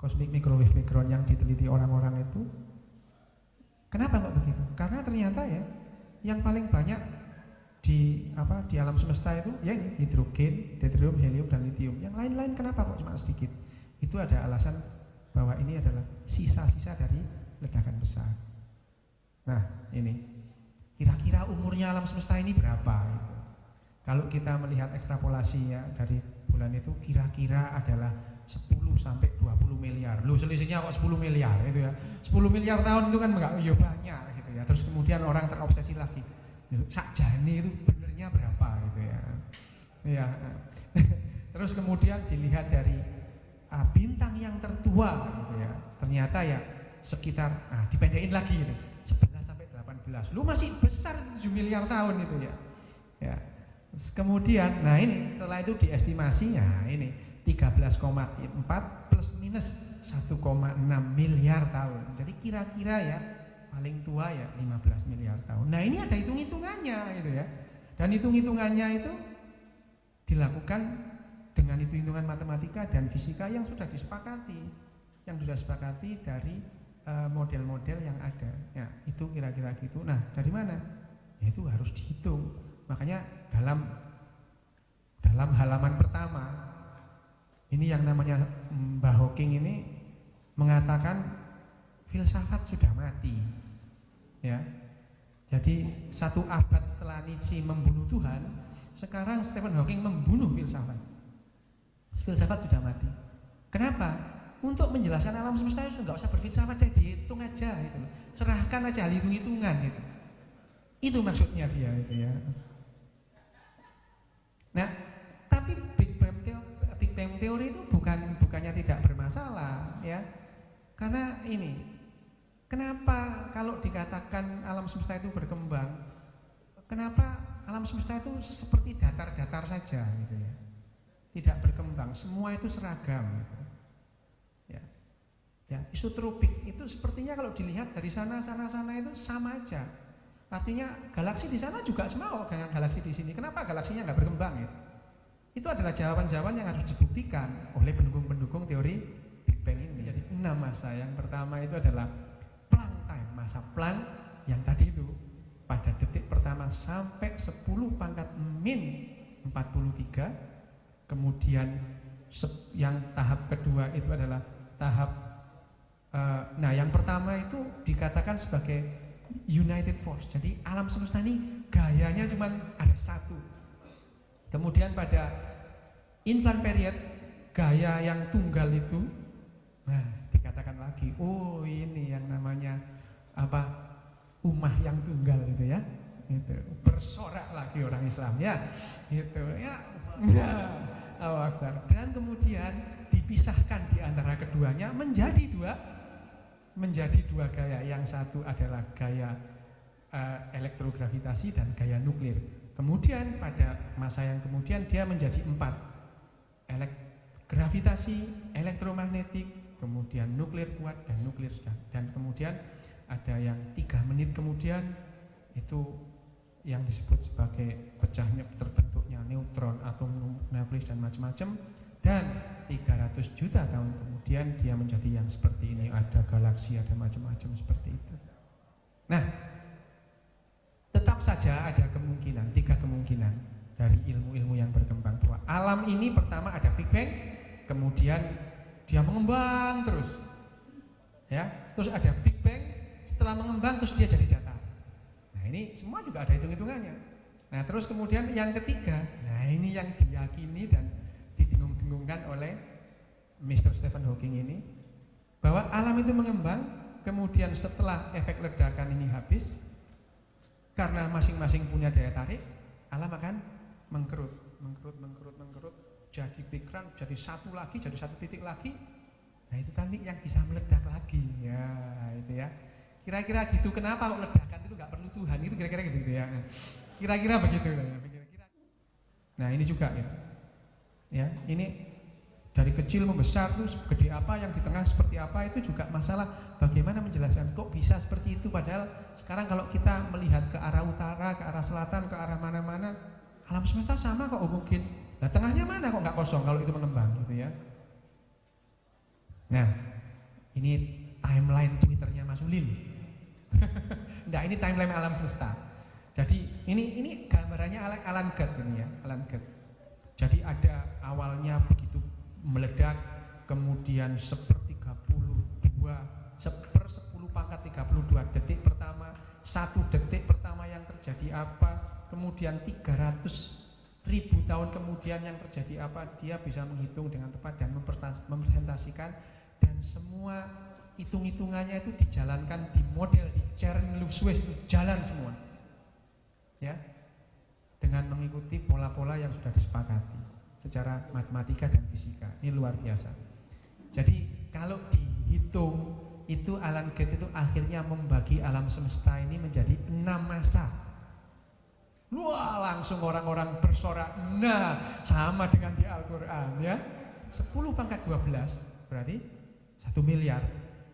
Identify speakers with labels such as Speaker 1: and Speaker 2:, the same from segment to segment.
Speaker 1: cosmic microwave background yang diteliti orang-orang itu. Kenapa kok begitu? Karena ternyata ya yang paling banyak di alam semesta itu ya ini hidrogen, deuterium, helium dan lithium. Yang lain-lain kenapa kok cuma sedikit? Itu ada alasan bahwa ini adalah sisa-sisa dari ledakan besar. Nah, ini kira-kira umurnya alam semesta ini berapa gitu. Kalau kita melihat ekstrapolasinya dari bulan itu kira-kira adalah 10 sampai 20 miliar. Loh, selisihnya kok 10 miliar itu ya. 10 miliar tahun itu kan enggak ya banyak gitu ya. Terus kemudian orang terobsesi lagi. Sakjane itu benernya berapa gitu ya. Ya. Terus kemudian dilihat dari bintang yang tertua gitu ya. Ternyata ya sekitar dipendekin lagi gitu. 11 sampai 18. Lu masih besar 7 miliar tahun itu ya. Ya. Kemudian, nah ini setelah itu diestimasinya ini 13,4 plus minus 1,6 miliar tahun. Jadi kira-kira ya paling tua ya 15 miliar tahun. Nah ini ada hitung-hitungannya gitu ya. Dan hitung-hitungannya itu dilakukan dengan hitung-hitungan matematika dan fisika yang sudah disepakati. Yang sudah disepakati dari model-model yang ada. Ya, itu kira-kira gitu. Nah, dari mana? Ya, itu harus dihitung. Makanya dalam halaman pertama ini yang namanya Mbah Hawking ini mengatakan filsafat sudah mati. Ya. Jadi 1 abad setelah Nietzsche membunuh Tuhan, sekarang Stephen Hawking membunuh filsafat. Filsafat sudah mati. Kenapa? Untuk menjelaskan alam semesta itu nggak usah berfilsafat deh, dihitung aja gitu. Serahkan aja hitung-hitungan gitu. Itu maksudnya dia itu ya. Nah, tapi Big Bang teori itu bukannya tidak bermasalah ya. Karena ini, kenapa kalau dikatakan alam semesta itu berkembang, kenapa alam semesta itu seperti datar-datar saja gitu ya. Tidak berkembang, semua itu seragam gitu. Ya, isotropik itu sepertinya kalau dilihat dari sana itu sama aja. Artinya galaksi di sana juga sama dengan galaksi di sini. Kenapa galaksinya nggak berkembang ya? Itu adalah jawaban-jawaban yang harus dibuktikan oleh pendukung-pendukung teori Big Bang ini. Jadi 6 masa. Yang pertama itu adalah Planck time, masa Planck yang tadi itu pada detik pertama sampai 10 pangkat min 43. Kemudian yang tahap kedua itu adalah tahap yang pertama itu dikatakan sebagai United Force. Jadi alam semesta ini gayanya cuma ada satu. Kemudian pada infant period, gaya yang tunggal itu, dikatakan lagi, oh ini yang namanya ummah yang tunggal gitu ya. Itu bersorak lagi orang Islam ya. Gitu ya. Allahu Akbar. Dan kemudian dipisahkan di antara keduanya menjadi dua gaya. Yang satu adalah gaya elektrogravitasi dan gaya nuklir. Kemudian pada masa yang kemudian dia menjadi 4, gravitasi, elektromagnetik, kemudian nuklir kuat dan nuklir sedang. Dan kemudian ada yang 3 menit kemudian itu yang disebut sebagai pecahnya terbentuknya neutron, atom nukleus dan macam-macam. Dan 300 juta tahun kemudian dia menjadi yang seperti ini, ada galaksi, ada macam-macam seperti itu. Nah, tetap saja ada kemungkinan, 3 kemungkinan dari ilmu-ilmu yang berkembang bahwa alam ini pertama ada Big Bang, kemudian dia mengembang terus, ya, terus ada Big Bang, setelah mengembang terus dia jadi datar. Nah ini semua juga ada hitung-hitungannya. Nah terus kemudian yang ketiga, nah ini yang diyakini dan didengung-dengungkan oleh Mr. Stephen Hawking ini, bahwa alam itu mengembang, kemudian setelah efek ledakan ini habis, karena masing-masing punya daya tarik, alam akan mengkerut, jadi big crunch, jadi satu lagi, jadi satu titik lagi. Nah itu nanti yang bisa meledak lagi, ya itu ya. Kira-kira gitu. Kenapa kok ledakan itu nggak perlu Tuhan? Itu kira-kira gitu ya. Kira-kira begitu ya. Nah ini juga gitu. Ya, ini dari kecil membesar terus gede apa, yang di tengah seperti apa, itu juga masalah bagaimana menjelaskan kok bisa seperti itu. Padahal sekarang kalau kita melihat ke arah utara, ke arah selatan, ke arah mana-mana, alam semesta sama kok mungkin. Nah tengahnya mana kok nggak kosong kalau itu mengembang gitu ya. Nah ini timeline Twitternya Mas Ulil. Enggak, ini timeline alam semesta. Jadi ini gambarannya Alan Guth ini ya, Alan Guth. Jadi ada awalnya begitu meledak, kemudian 1/32, 1/10 detik pertama, 1 detik pertama yang terjadi apa, kemudian 300.000 tahun kemudian yang terjadi apa, dia bisa menghitung dengan tepat dan mempresentasikan, dan semua hitung-hitungannya itu dijalankan di model di Chern-Lewis itu jalan semua, ya, dengan mengikuti pola-pola yang sudah disepakati secara matematika dan fisika. Ini luar biasa. Jadi kalau dihitung itu Alan Guth itu akhirnya membagi alam semesta ini menjadi 6 masa. Wah, langsung orang-orang bersorak, nah sama dengan di Al-Quran ya. 10⁻12 berarti 1 miliar,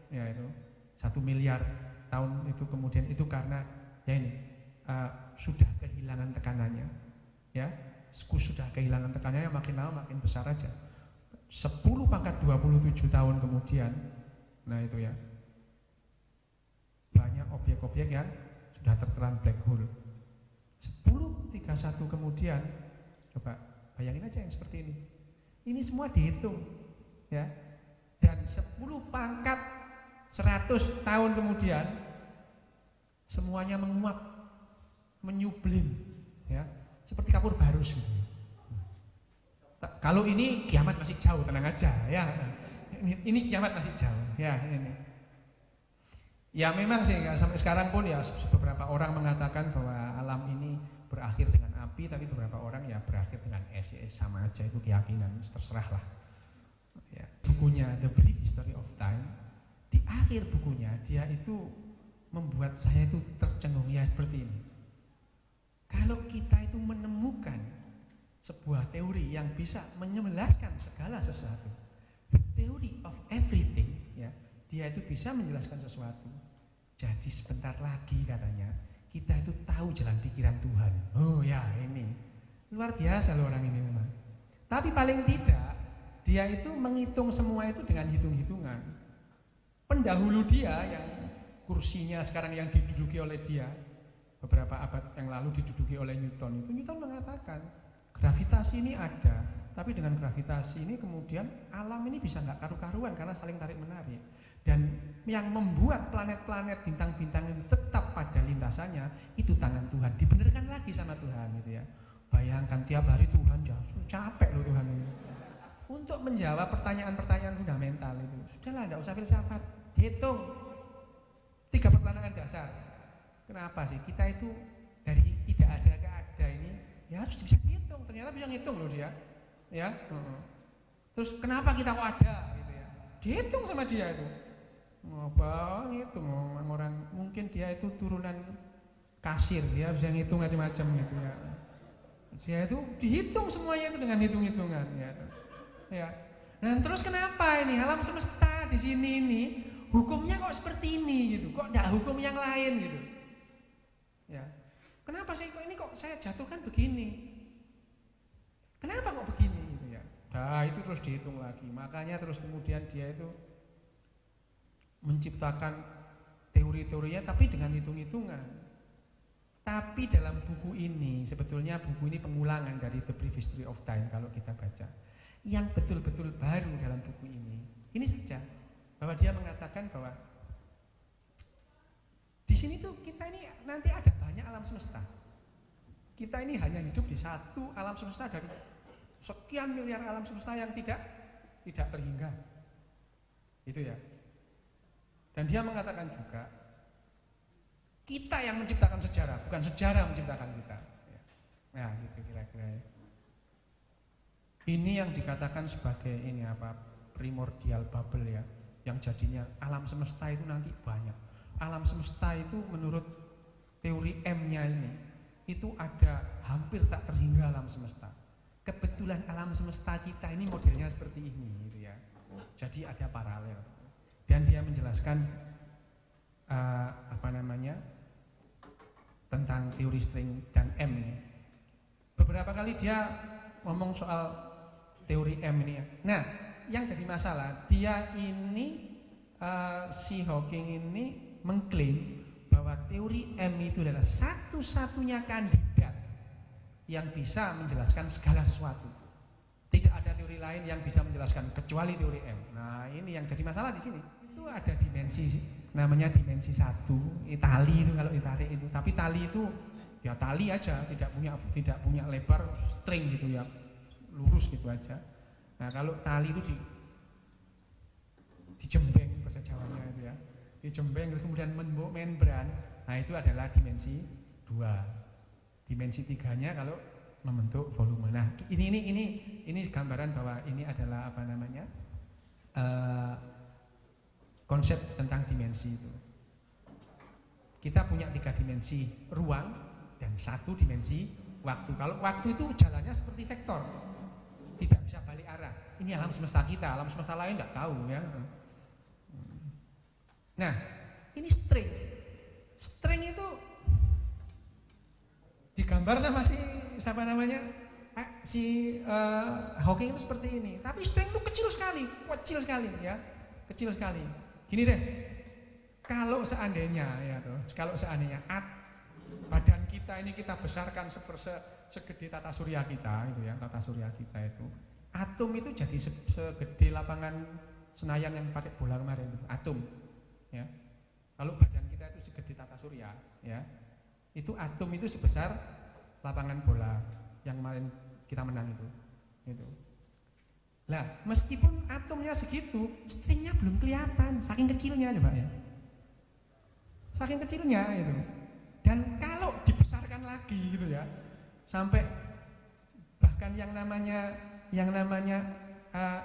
Speaker 1: ya itu 1 miliar tahun itu kemudian itu karena ya ini sudah kehilangan tekanannya, ya, sudah kehilangan tekanannya, makin lama makin besar aja. 10⁻27 tahun kemudian, nah itu ya, banyak objek-objek yang sudah tertelan black hole. 1031 kemudian, coba bayangin aja yang seperti ini. Ini semua dihitung, ya. Dan 10⁻100 tahun kemudian semuanya menguap, menyublim, ya, seperti kapur barus. Kalau ini kiamat masih jauh, tenang aja, ya. Ini kiamat masih jauh, ya ini. Ya memang sih sampai sekarang pun ya beberapa orang mengatakan bahwa alam ini berakhir dengan api, tapi beberapa orang ya berakhir dengan es, ya, sama aja, itu keyakinan, terserah lah. Ya, bukunya The Brief History of Time, di akhir bukunya dia itu membuat saya itu tercengung ya seperti ini. Kalau kita itu menemukan sebuah teori yang bisa menjelaskan segala sesuatu, the theory of everything, ya, dia itu bisa menjelaskan sesuatu. Jadi sebentar lagi katanya kita itu tahu jalan pikiran Tuhan. Oh ya, ini luar biasa loh orang ini memang. Tapi paling tidak dia itu menghitung semua itu dengan hitung-hitungan. Pendahulu dia yang kursinya sekarang yang diduduki oleh dia beberapa abad yang lalu diduduki oleh Newton, itu Newton mengatakan gravitasi ini ada, tapi dengan gravitasi ini kemudian alam ini bisa nggak karu-karuan karena saling tarik menarik. Dan yang membuat planet-planet, bintang-bintang itu tetap pada lintasannya itu tangan Tuhan. Dibenarkan lagi sama Tuhan gitu ya. Bayangkan tiap hari Tuhan capek loh Tuhan ini. Untuk menjawab pertanyaan-pertanyaan fundamental itu, sudahlah, enggak usah filsafat, hitung 3 pertanyaan dasar. Kenapa sih kita itu dari tidak ada ke ada ini? Ya harus bisa dihitung. Ternyata bisa ngitung loh dia, ya. Terus kenapa kita kok ada gitu ya? Dihitung sama dia itu. Apa itu orang mungkin dia itu turunan kasir, dia bisa ngitung macam-macam gitu ya. Dia itu dihitung semuanya itu dengan hitung-hitungan ya. Ya. Nah, terus kenapa ini alam semesta di sini ini hukumnya kok seperti ini gitu? Kok enggak hukum yang lain gitu? Ya. Kenapa sih kok ini kok saya jatuhkan begini? Kenapa kok begini gitu ya? Nah, itu terus dihitung lagi. Makanya terus kemudian dia itu menciptakan teori-teorinya tapi dengan hitung-hitungan. Tapi dalam buku ini, sebetulnya buku ini pengulangan dari The Brief History of Time kalau kita baca. Yang betul-betul baru dalam buku ini saja, bahwa dia mengatakan bahwa di sini tuh kita ini nanti ada banyak alam semesta. Kita ini hanya hidup di satu alam semesta dari sekian miliar alam semesta yang tidak terhingga. Itu ya. Dan dia mengatakan juga kita yang menciptakan sejarah, bukan sejarah menciptakan kita. Nah, gitu kira-kira ya. Ini yang dikatakan sebagai ini apa? Primordial bubble ya, yang jadinya alam semesta itu nanti banyak. Alam semesta itu menurut teori M-nya ini itu ada hampir tak terhingga alam semesta. Kebetulan alam semesta kita ini modelnya seperti ini gitu ya. Jadi ada paralel. Dan dia menjelaskan tentang teori string dan M ini. Beberapa kali dia ngomong soal teori M ini ya. Nah, yang jadi masalah dia ini si Hawking ini mengklaim bahwa teori M itu adalah satu-satunya kandidat yang bisa menjelaskan segala sesuatu. Tidak ada teori lain yang bisa menjelaskan kecuali teori M. Nah, ini yang jadi masalah di sini. Itu ada dimensi, namanya dimensi 1, tali itu kalau ditarik itu. Tapi tali itu ya tali aja, tidak punya lebar string gitu ya, lurus gitu aja. Nah, kalau tali itu dijembeng bahasa Jawanya itu ya. Dijembeng kemudian membentuk membran. Nah, itu adalah dimensi 2. Dimensi 3-nya kalau membentuk volume. Nah, ini gambaran bahwa ini adalah apa namanya? Konsep tentang dimensi itu. Kita punya 3 dimensi, ruang dan 1 dimensi waktu. Kalau waktu itu jalannya seperti vektor, tidak bisa balik arah. Ini alam semesta kita, alam semesta lain nggak tahu ya. Nah, ini string. String itu digambar sama siapa namanya? Si Hawking itu seperti ini. Tapi string itu kecil sekali ya, kecil sekali. Gini deh, kalau seandainya badan kita ini kita besarkan segede tata surya kita itu ya, tata surya kita itu, atom itu jadi segede lapangan Senayan yang pakai bola kemarin itu, atom. Ya, kalau badan kita itu segede tata surya, ya, itu atom itu sebesar lapangan bola yang kemarin kita menang itu. Nah, meskipun atomnya segitu, stringnya belum kelihatan, saking kecilnya coba ya, saking kecilnya itu. Dan kalau dibesarkan lagi gitu ya, sampai bahkan yang namanya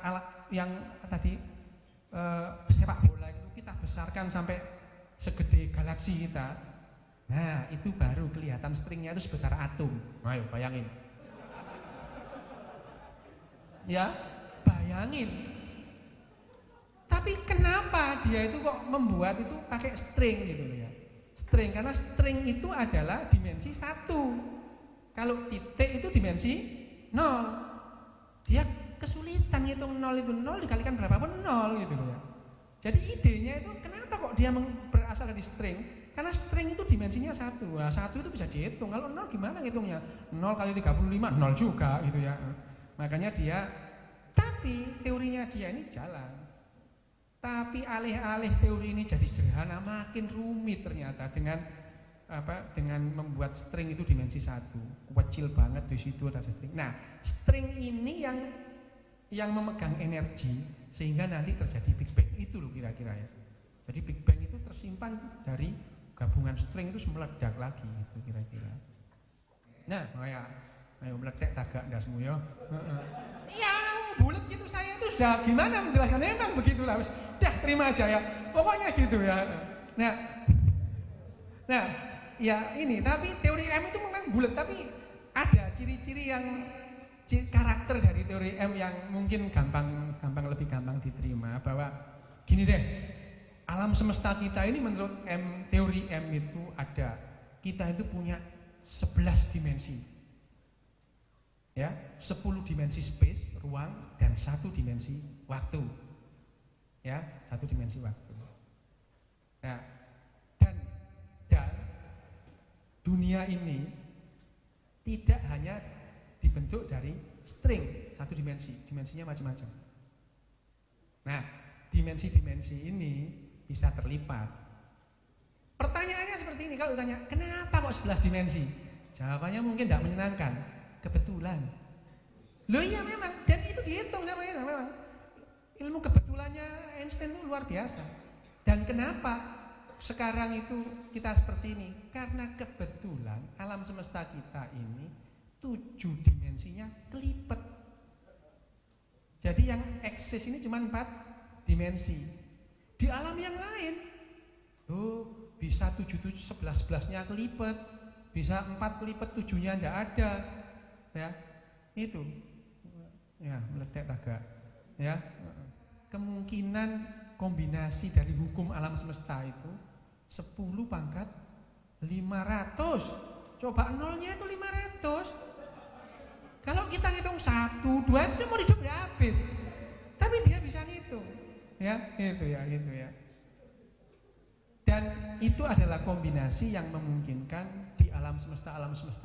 Speaker 1: alat yang tadi sepak bola itu kita besarkan sampai segede galaksi kita. Nah, itu baru kelihatan stringnya itu sebesar atom. Ayo bayangin. Ya, bayangin. Tapi kenapa dia itu kok membuat itu pakai string gitu ya? String, karena string itu adalah dimensi 1. Kalau titik itu dimensi 0. Dia kesulitan ngitung 0 itu 0 dikalikan berapapun 0 gitu ya. Jadi idenya itu kenapa kok dia berasal dari string? Karena string itu dimensinya 1. Nah, 1 itu bisa dihitung. Kalau 0 gimana ngitungnya? 0 kali 35 0 juga gitu ya. Makanya dia, tapi teorinya dia ini jalan. Tapi alih-alih teori ini jadi sederhana, makin rumit ternyata dengan membuat string itu dimensi 1. Kecil banget di situ ada string. Nah, string ini yang memegang energi sehingga nanti terjadi Big Bang. Itu loh kira-kira ya. Jadi Big Bang itu tersimpan dari gabungan string itu meledak lagi itu kira-kira. Nah, ayo meledak tagak ndasmu ya. Iya, bulat gitu saya itu sudah gimana menjelaskannya, memang begitulah. Udah terima aja ya. Pokoknya gitu ya. Nah, ya ini, tapi teori M itu memang bulat, tapi ada ciri-ciri yang karakter dari teori M yang mungkin lebih gampang diterima, bahwa gini deh, alam semesta kita ini menurut teori M itu kita itu punya 11 dimensi. Ya, 10 dimensi space, ruang, dan 1 dimensi waktu. Ya, 1 dimensi waktu. Nah, dan dunia ini tidak hanya dibentuk dari string 1 dimensi, dimensinya macam-macam. Nah, dimensi-dimensi ini bisa terlipat. Pertanyaannya seperti ini, kalau ditanya, kenapa kok 11 dimensi? Jawabannya mungkin tidak menyenangkan. Kebetulan. Loh iya memang, dan itu dihitung sama ini memang. Ilmu kebetulannya Einstein itu luar biasa. Dan kenapa sekarang itu kita seperti ini? Karena kebetulan alam semesta kita ini 7 dimensinya kelipet. Jadi yang eksis ini cuma 4 dimensi. Di alam yang lain, bisa 11-11-nya kelipet, bisa 4 kelipet 7-nya tidak ada. Ya, itu ya meledak tagak ya. Kemungkinan kombinasi dari hukum alam semesta itu 10 pangkat 500. Coba nolnya itu 500. Kalau kita ngitung 1, 2 itu semua hidup udah habis. Tapi dia bisa ngitung. Ya, gitu ya. Dan itu adalah kombinasi yang memungkinkan di alam semesta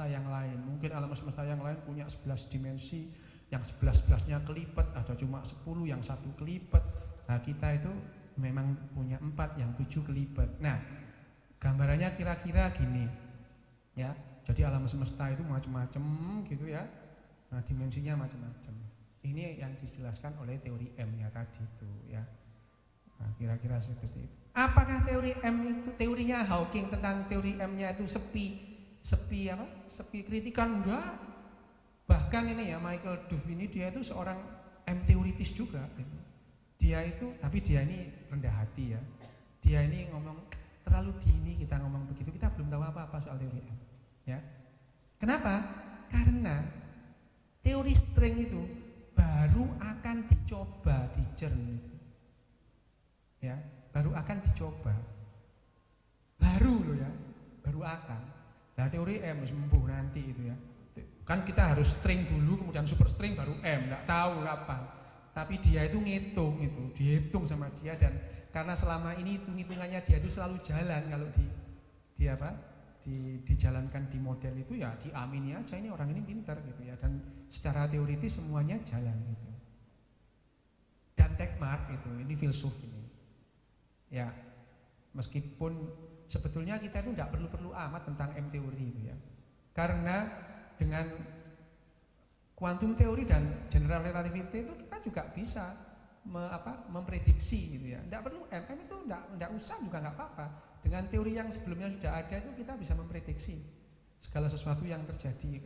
Speaker 1: yang lain. Mungkin alam semesta yang lain punya 11 dimensi, yang 11-11-nya kelipet, ada cuma 10 yang 1 kelipet. Nah, kita itu memang punya 4 yang 7 kelipet. Nah, gambarannya kira-kira gini. Ya, jadi alam semesta itu macam-macam gitu ya. Nah, dimensinya macam-macam. Ini yang dijelaskan oleh teori M-nya tadi itu ya. Nah, kira-kira seperti itu. Apakah teori M itu, teorinya Hawking tentang teori M-nya itu sepi kritikan? Enggak. Bahkan ini ya, Michael Duff ini dia itu seorang M teoritis juga gitu. Dia itu, tapi dia ini rendah hati ya. Dia ini ngomong terlalu dini kita ngomong begitu, kita belum tahu apa-apa soal teori M ya. Kenapa? Karena teori string itu baru akan dicoba di CERN ya, baru akan dicoba, baru loh ya, baru akan. Nah, teori M sembuh nanti itu ya, kan kita harus string dulu kemudian super string baru M, nggak tahu kapan. Tapi dia itu ngitung itu, dihitung sama dia, dan karena selama ini hitung-hitungannya dia itu selalu jalan, kalau dijalankan di model itu ya diamini aja, ini orang ini pintar gitu ya, dan secara teoritis semuanya jalan gitu. Dan Tegmark itu, ini filsuf ini ya, meskipun sebetulnya kita itu tidak perlu amat tentang M teori itu ya, karena dengan quantum teori dan general relativity itu kita juga bisa memprediksi gitu ya. Tidak perlu M itu tidak usah juga nggak apa-apa. Dengan teori yang sebelumnya sudah ada itu kita bisa memprediksi segala sesuatu yang terjadi,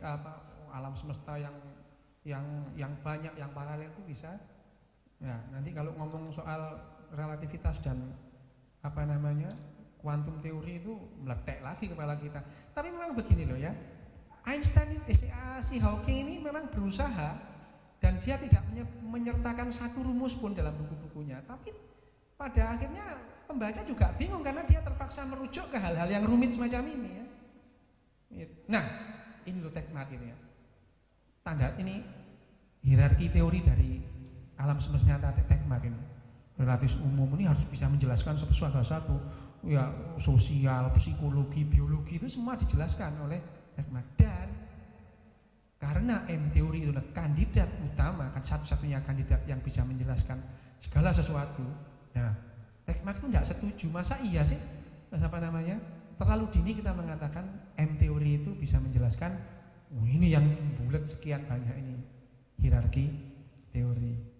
Speaker 1: alam semesta yang banyak, yang paralel itu bisa. Ya, nanti kalau ngomong soal relativitas dan kuantum teori itu meletek lagi kepala kita. Tapi memang begini loh ya, Einstein si Hawking ini memang berusaha, dan dia tidak menyertakan satu rumus pun dalam buku-bukunya. Tapi pada akhirnya pembaca juga bingung karena dia terpaksa merujuk ke hal-hal yang rumit semacam ini ya. Nah, ini loh Tegmark ini ya. Tanda ini hierarki teori dari alam semesta Tegmark ini. Relatif umum ini harus bisa menjelaskan satu ya, sosial, psikologi, biologi itu semua dijelaskan oleh Tegmark. Dan karena M teori itu adalah kandidat utama, kan satu-satunya kandidat yang bisa menjelaskan segala sesuatu. Nah, Tegmark itu tidak setuju. Masa iya sih terlalu dini kita mengatakan M teori itu bisa menjelaskan ini yang bulat sekian banyak ini hierarki teori.